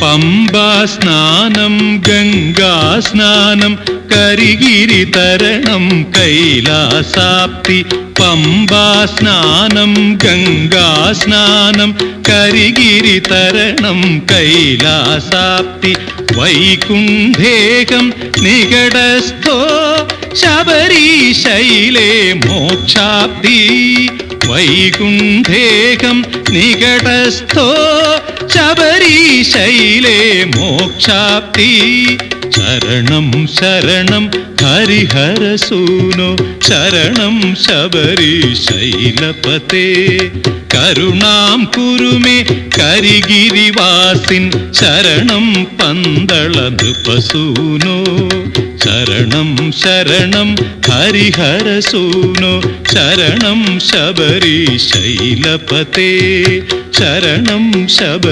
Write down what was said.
പമ്പാസ്നാനം ഗംഗാസ്നാനം കരിഗിരിതരണം കൈലാസാപ്തി. പമ്പാസ്നാനം ഗംഗാസ്നാനം കരിഗിരിതരണം കൈലാസാപ്തി. വൈകുണ്ഠേകം നികടസ്ഥോ ശബരീശൈലേ മോക്ഷാപ്തി. വൈകുണ്ഠേകം നികടസ്ഥോ ശബരീശൈലേ മോക്ഷാപ്തി. ശരണം ശരണം ഹരിഹരസൂനോ ശരണം ശബരീശൈലപതേ. കരുണാം കുരുമേ കരിഗിരിവാസിൻ ശരണം പന്തള നൃപസൂനോ. ശരണം ശരണം ഹരിഹരസൂനോ ശരണം ശബരീശൈലപതേ. ശരണം